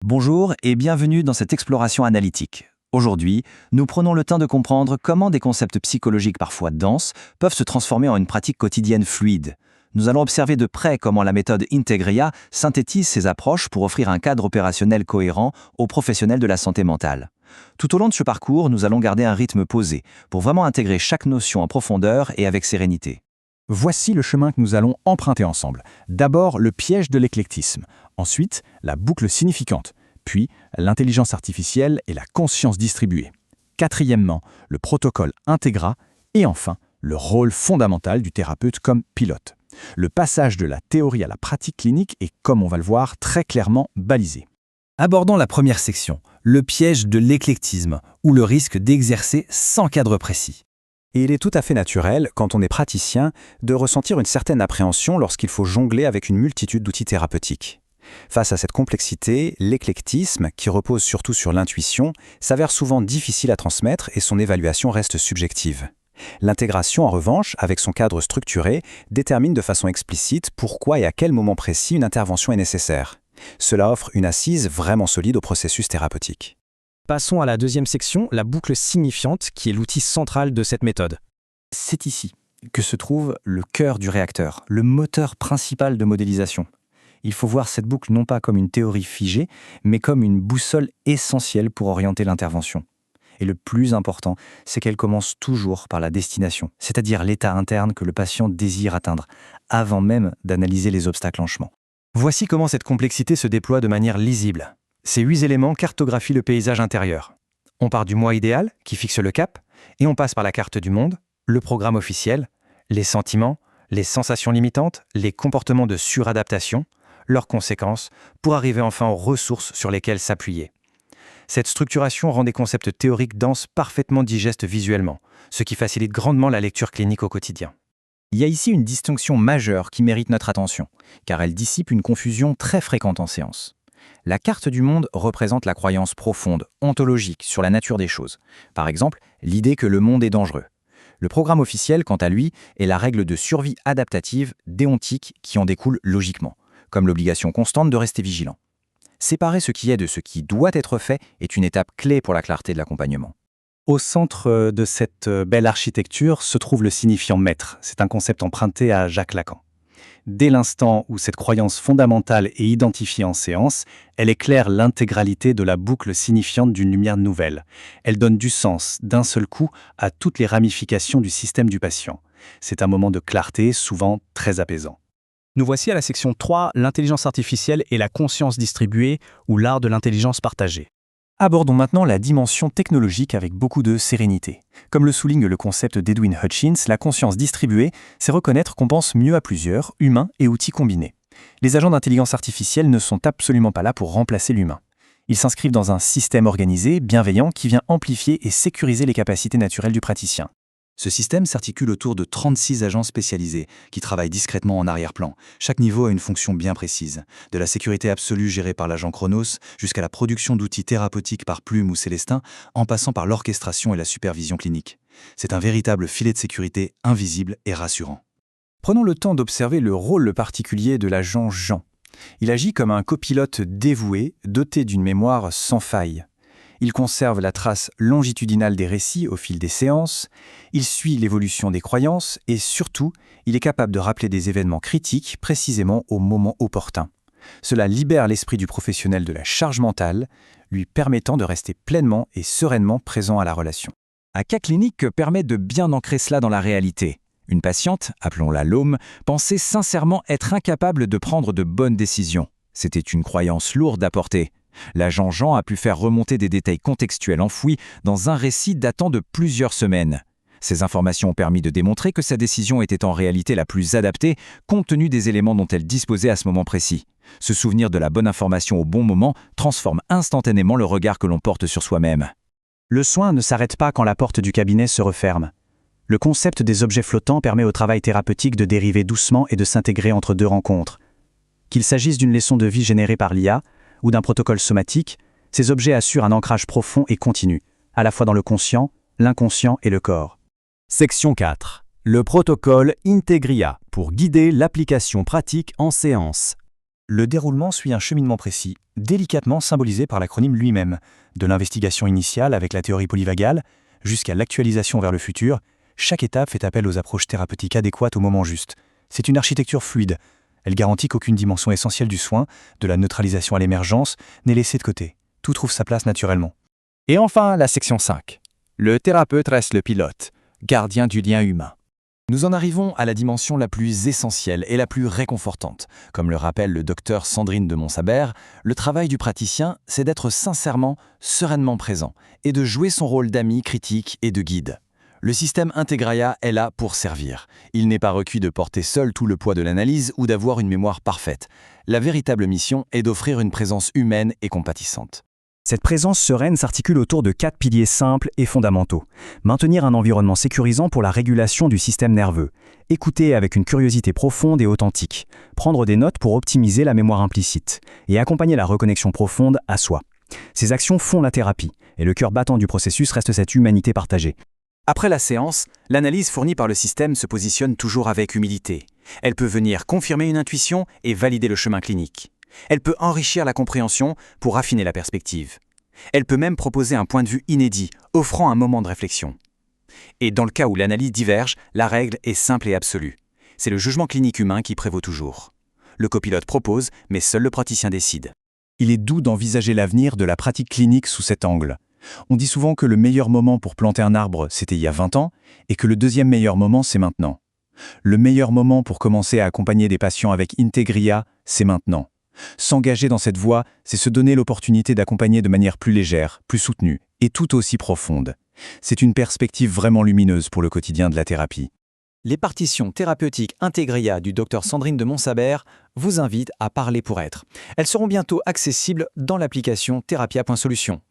Bonjour et bienvenue dans cette exploration analytique. Aujourd'hui, nous prenons le temps de comprendre comment des concepts psychologiques parfois denses peuvent se transformer en une pratique quotidienne fluide. Nous allons observer de près comment la méthode Integria synthétise ces approches pour offrir un cadre opérationnel cohérent aux professionnels de la santé mentale. Tout au long de ce parcours, nous allons garder un rythme posé pour vraiment intégrer chaque notion en profondeur et avec sérénité. Voici le chemin que nous allons emprunter ensemble. D'abord, le piège de l'éclectisme. Ensuite, la boucle significante. Puis, l'intelligence artificielle et la conscience distribuée. Quatrièmement, le protocole Integra. Et enfin, le rôle fondamental du thérapeute comme pilote. Le passage de la théorie à la pratique clinique est, comme on va le voir, très clairement balisé. Abordons la première section, le piège de l'éclectisme, ou le risque d'exercer sans cadre précis. Et il est tout à fait naturel, quand on est praticien, de ressentir une certaine appréhension lorsqu'il faut jongler avec une multitude d'outils thérapeutiques. Face à cette complexité, l'éclectisme, qui repose surtout sur l'intuition, s'avère souvent difficile à transmettre et son évaluation reste subjective. L'intégration, en revanche, avec son cadre structuré, détermine de façon explicite pourquoi et à quel moment précis une intervention est nécessaire. Cela offre une assise vraiment solide au processus thérapeutique. Passons à la deuxième section, la boucle signifiante, qui est l'outil central de cette méthode. C'est ici que se trouve le cœur du réacteur, le moteur principal de modélisation. Il faut voir cette boucle non pas comme une théorie figée, mais comme une boussole essentielle pour orienter l'intervention. Et le plus important, c'est qu'elle commence toujours par la destination, c'est-à-dire l'état interne que le patient désire atteindre, avant même d'analyser les obstacles en chemin. Voici comment cette complexité se déploie de manière lisible. Ces 8 éléments cartographient le paysage intérieur. On part du moi idéal, qui fixe le cap, et on passe par la carte du monde, le programme officiel, les sentiments, les sensations limitantes, les comportements de suradaptation, leurs conséquences, pour arriver enfin aux ressources sur lesquelles s'appuyer. Cette structuration rend des concepts théoriques denses parfaitement digestes visuellement, ce qui facilite grandement la lecture clinique au quotidien. Il y a ici une distinction majeure qui mérite notre attention, car elle dissipe une confusion très fréquente en séance. La carte du monde représente la croyance profonde, ontologique, sur la nature des choses. Par exemple, l'idée que le monde est dangereux. Le programme officiel, quant à lui, est la règle de survie adaptative, déontique, qui en découle logiquement, comme l'obligation constante de rester vigilant. Séparer ce qui est de ce qui doit être fait est une étape clé pour la clarté de l'accompagnement. Au centre de cette belle architecture se trouve le signifiant maître. C'est un concept emprunté à Jacques Lacan. Dès l'instant où cette croyance fondamentale est identifiée en séance, elle éclaire l'intégralité de la boucle signifiante d'une lumière nouvelle. Elle donne du sens, d'un seul coup, à toutes les ramifications du système du patient. C'est un moment de clarté, souvent très apaisant. Nous voici à la section 3, l'intelligence artificielle et la conscience distribuée, ou l'art de l'intelligence partagée. Abordons maintenant la dimension technologique avec beaucoup de sérénité. Comme le souligne le concept d'Edwin Hutchins, la conscience distribuée, c'est reconnaître qu'on pense mieux à plusieurs, humains et outils combinés. Les agents d'intelligence artificielle ne sont absolument pas là pour remplacer l'humain. Ils s'inscrivent dans un système organisé, bienveillant, qui vient amplifier et sécuriser les capacités naturelles du praticien. Ce système s'articule autour de 36 agents spécialisés qui travaillent discrètement en arrière-plan. Chaque niveau a une fonction bien précise, de la sécurité absolue gérée par l'agent Chronos jusqu'à la production d'outils thérapeutiques par Plume ou Célestin, en passant par l'orchestration et la supervision clinique. C'est un véritable filet de sécurité invisible et rassurant. Prenons le temps d'observer le rôle particulier de l'agent Jean. Il agit comme un copilote dévoué, doté d'une mémoire sans faille. Il conserve la trace longitudinale des récits au fil des séances, il suit l'évolution des croyances et surtout, il est capable de rappeler des événements critiques précisément au moment opportun. Cela libère l'esprit du professionnel de la charge mentale, lui permettant de rester pleinement et sereinement présent à la relation. Un cas clinique permet de bien ancrer cela dans la réalité. Une patiente, appelons-la Laume, pensait sincèrement être incapable de prendre de bonnes décisions. C'était une croyance lourde à porter. L'agent Jean a pu faire remonter des détails contextuels enfouis dans un récit datant de plusieurs semaines. Ces informations ont permis de démontrer que sa décision était en réalité la plus adaptée compte tenu des éléments dont elle disposait à ce moment précis. Se souvenir de la bonne information au bon moment transforme instantanément le regard que l'on porte sur soi-même. Le soin ne s'arrête pas quand la porte du cabinet se referme. Le concept des objets flottants permet au travail thérapeutique de dériver doucement et de s'intégrer entre deux rencontres. Qu'il s'agisse d'une leçon de vie générée par l'IA, ou d'un protocole somatique, ces objets assurent un ancrage profond et continu, à la fois dans le conscient, l'inconscient et le corps. Section 4. Le protocole Integria pour guider l'application pratique en séance. Le déroulement suit un cheminement précis, délicatement symbolisé par l'acronyme lui-même, de l'investigation initiale avec la théorie polyvagale jusqu'à l'actualisation vers le futur. Chaque étape fait appel aux approches thérapeutiques adéquates au moment juste. C'est une architecture fluide. Elle garantit qu'aucune dimension essentielle du soin, de la neutralisation à l'émergence, n'est laissée de côté. Tout trouve sa place naturellement. Et enfin, la section 5. Le thérapeute reste le pilote, gardien du lien humain. Nous en arrivons à la dimension la plus essentielle et la plus réconfortante. Comme le rappelle le docteur Sandrine de Montsabert, le travail du praticien, c'est d'être sincèrement, sereinement présent et de jouer son rôle d'ami critique et de guide. Le système Integraia est là pour servir. Il n'est pas requis de porter seul tout le poids de l'analyse ou d'avoir une mémoire parfaite. La véritable mission est d'offrir une présence humaine et compatissante. Cette présence sereine s'articule autour de 4 piliers simples et fondamentaux. Maintenir un environnement sécurisant pour la régulation du système nerveux. Écouter avec une curiosité profonde et authentique. Prendre des notes pour optimiser la mémoire implicite. Et accompagner la reconnexion profonde à soi. Ces actions font la thérapie, et le cœur battant du processus reste cette humanité partagée. Après la séance, l'analyse fournie par le système se positionne toujours avec humilité. Elle peut venir confirmer une intuition et valider le chemin clinique. Elle peut enrichir la compréhension pour affiner la perspective. Elle peut même proposer un point de vue inédit, offrant un moment de réflexion. Et dans le cas où l'analyse diverge, la règle est simple et absolue. C'est le jugement clinique humain qui prévaut toujours. Le copilote propose, mais seul le praticien décide. Il est doux d'envisager l'avenir de la pratique clinique sous cet angle. On dit souvent que le meilleur moment pour planter un arbre, c'était il y a 20 ans, et que le deuxième meilleur moment, c'est maintenant. Le meilleur moment pour commencer à accompagner des patients avec Integria, c'est maintenant. S'engager dans cette voie, c'est se donner l'opportunité d'accompagner de manière plus légère, plus soutenue et tout aussi profonde. C'est une perspective vraiment lumineuse pour le quotidien de la thérapie. Les partitions thérapeutiques Integria du Dr Sandrine de Montsabert vous invitent à parler pour être. Elles seront bientôt accessibles dans l'application Therapia.solution.